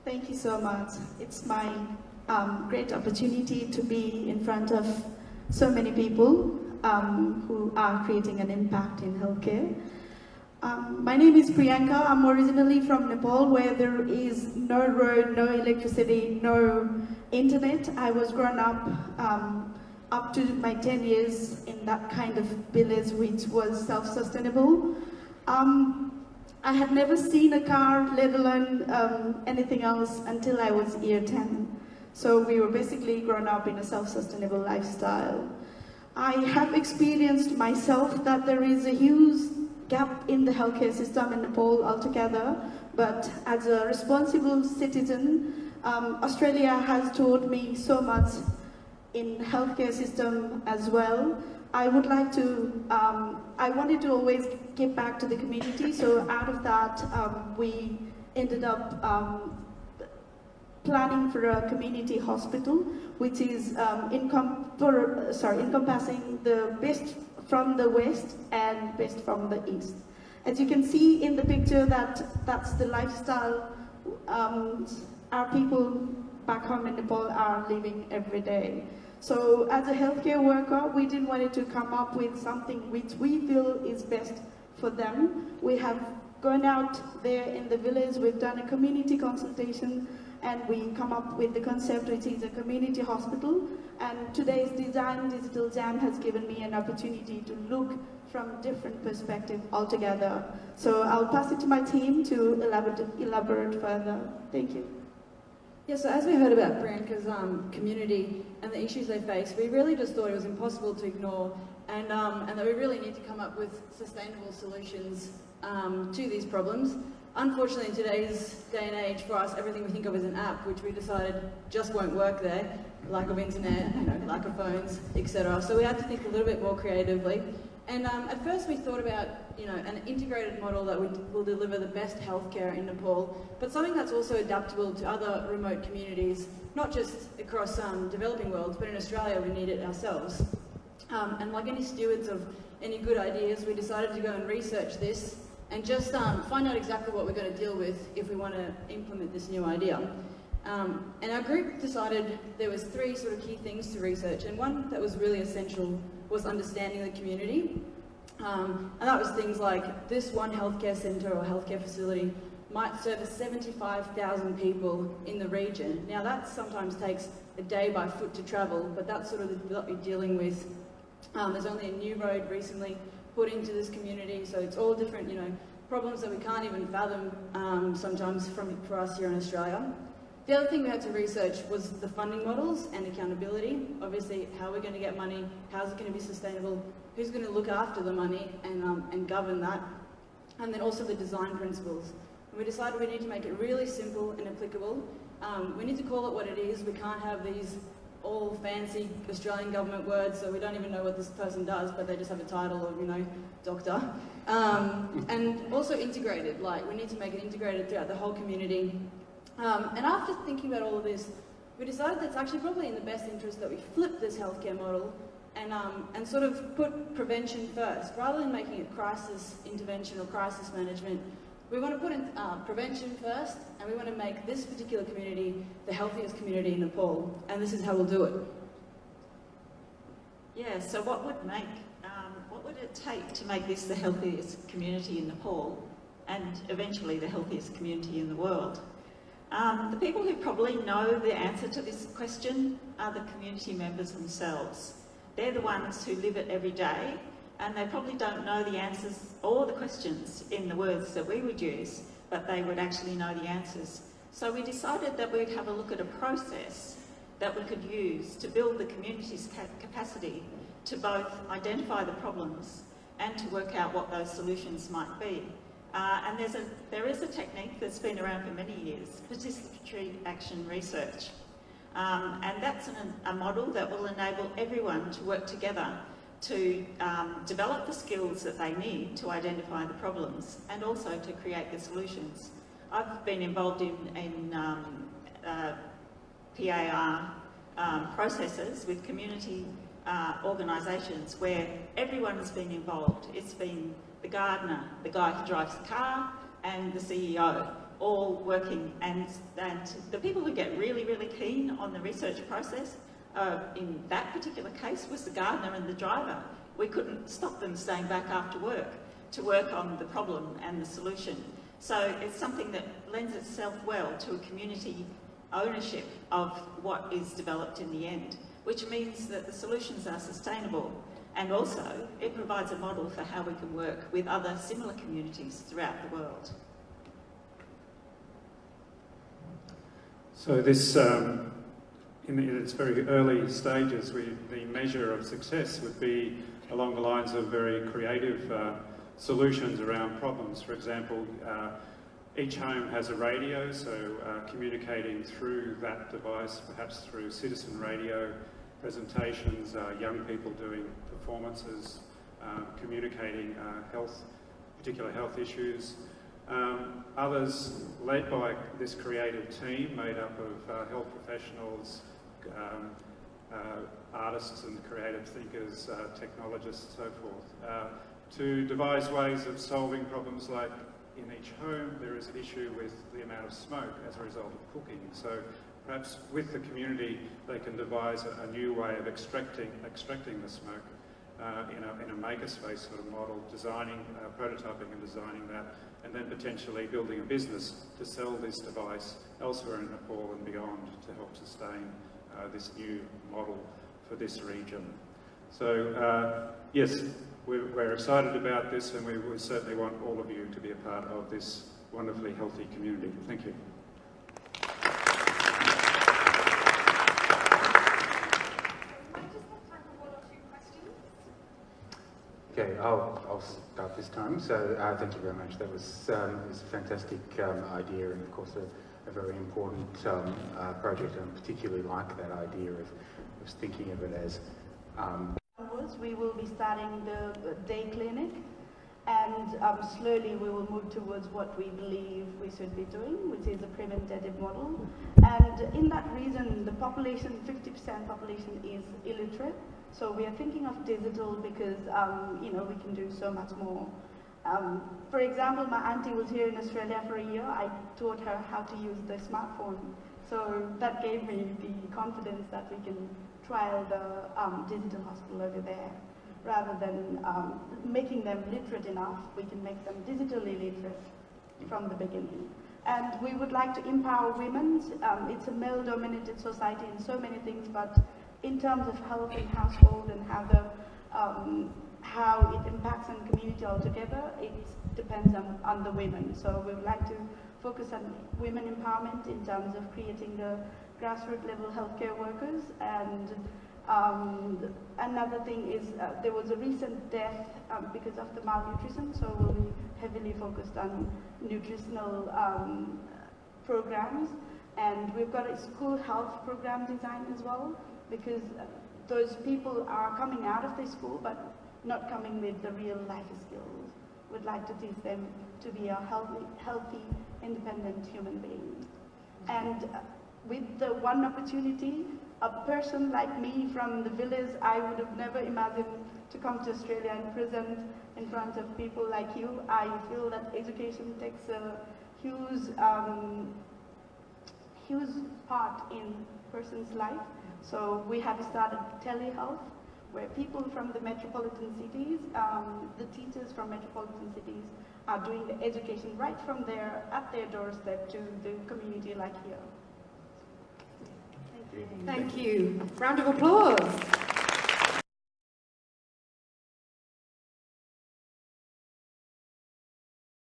Thank you so much. It's my great opportunity to be in front of so many people who are creating an impact in healthcare. My name is Priyanka. I'm originally from Nepal, where there is no road, no electricity, no internet. I was grown up to my 10 years in that kind of village which was self-sustainable. I had never seen a car, let alone anything else, until I was year 10. So we were basically grown up in a self-sustainable lifestyle. I have experienced myself that there is a huge gap in the healthcare system in Nepal altogether, but as a responsible citizen, Australia has taught me so much in healthcare system as well. I wanted to always give back to the community, so out of that we ended up planning for a community hospital, which is encompassing the best from the west and best from the east. As you can see in the picture, that's the lifestyle our people back home in Nepal are living every day. So as a healthcare worker, we didn't want to come up with something which we feel is best for them. We have gone out there in the village, we've done a community consultation, and we come up with the concept which is a community hospital. And today's Design Digital Jam has given me an opportunity to look from different perspectives altogether. So I'll pass it to my team to elaborate further. Thank you. Yeah, so as we heard about Priyanka's community and the issues they face, we really just thought it was impossible to ignore, and that we really need to come up with sustainable solutions to these problems. Unfortunately, in today's day and age, for us, everything we think of as an app, which we decided just won't work there, lack of internet, lack of phones, etc. So we had to think a little bit more creatively. And at first we thought about, an integrated model that will deliver the best healthcare in Nepal, but something that's also adaptable to other remote communities, not just across developing worlds, but in Australia we need it ourselves. And like any stewards of any good ideas, we decided to go and research this and just find out exactly what we're going to deal with if we want to implement this new idea. And our group decided there was 3 sort of key things to research, and one that was really essential was understanding the community. And that was things like this one healthcare centre or healthcare facility might service 75,000 people in the region. Now that sometimes takes a day by foot to travel, but that's sort of what we're dealing with. There's only a new road recently put into this community, so it's all different, problems that we can't even fathom sometimes for us here in Australia. The other thing we had to research was the funding models and accountability. Obviously, how we're going to get money, how's it going to be sustainable, who's going to look after the money and govern that, and then also the design principles. And we decided we need to make it really simple and applicable. We need to call it what it is. We can't have these all fancy Australian government words, so we don't even know what this person does, but they just have a title of, doctor. And also integrated, we need to make it integrated throughout the whole community. And after thinking about all of this, we decided that it's actually probably in the best interest that we flip this healthcare model and sort of put prevention first. Rather than making it crisis intervention or crisis management, we want to put in prevention first, and we want to make this particular community the healthiest community in Nepal, and this is how we'll do it. Yeah, so what would it take to make this the healthiest community in Nepal, and eventually the healthiest community in the world? The people who probably know the answer to this question are the community members themselves. They're the ones who live it every day, and they probably don't know the answers or the questions in the words that we would use, but they would actually know the answers. So we decided that we'd have a look at a process that we could use to build the community's capacity to both identify the problems and to work out what those solutions might be. And there is a technique that's been around for many years, participatory action research. And that's a model that will enable everyone to work together to develop the skills that they need to identify the problems and also to create the solutions. I've been involved in PAR processes with community organisations where everyone has been involved. It's been the gardener, the guy who drives the car, and the CEO. all working, and the people who get really, really keen on the research process, in that particular case, was the gardener and the driver. We couldn't stop them staying back after work to work on the problem and the solution. So it's something that lends itself well to a community ownership of what is developed in the end, which means that the solutions are sustainable, and also it provides a model for how we can work with other similar communities throughout the world. So this, in its very early stages, the measure of success would be along the lines of very creative solutions around problems. For example, each home has a radio, so communicating through that device, perhaps through citizen radio presentations, young people doing performances, communicating particular health issues. Others led by this creative team made up of health professionals, artists and creative thinkers, technologists, so forth, to devise ways of solving problems like in each home there is an issue with the amount of smoke as a result of cooking. So perhaps with the community they can devise a new way of extracting the smoke in a makerspace sort of model, designing, prototyping and designing that, and then potentially building a business to sell this device elsewhere in Nepal and beyond to help sustain this new model for this region. So yes, we're excited about this, and we certainly want all of you to be a part of this wonderfully healthy community. Thank you. Okay, I'll start this time. So thank you very much. That was a fantastic idea, and of course a very important project, and I particularly like that idea of thinking of it as we will be starting the day clinic, and slowly we will move towards what we believe we should be doing, which is a preventative model. And in that reason, the population, 50% population is illiterate. So we are thinking of digital because, you know, we can do so much more. For example, my auntie was here in Australia for a year. I taught her how to use the smartphone. So that gave me the confidence that we can trial the digital hospital over there. Rather than making them literate enough, we can make them digitally literate from the beginning. And we would like to empower women. It's a male-dominated society in so many things, but in terms of health and household and how it impacts on community altogether, it depends on the women. So we would like to focus on women empowerment in terms of creating the grassroots level healthcare workers. And another thing is there was a recent death because of the malnutrition, so we'll be heavily focused on nutritional programs. And we've got a school health program design as well, because those people are coming out of the school but not coming with the real life skills. We'd like to teach them to be a healthy, independent human being. And with the one opportunity, a person like me from the village, I would have never imagined to come to Australia and present in front of people like you. I feel that education takes a huge part in a person's life. So we have started telehealth, where people from the metropolitan cities, the teachers from metropolitan cities are doing the education right from there, at their doorstep, to the community like here. Thank you. Round of applause.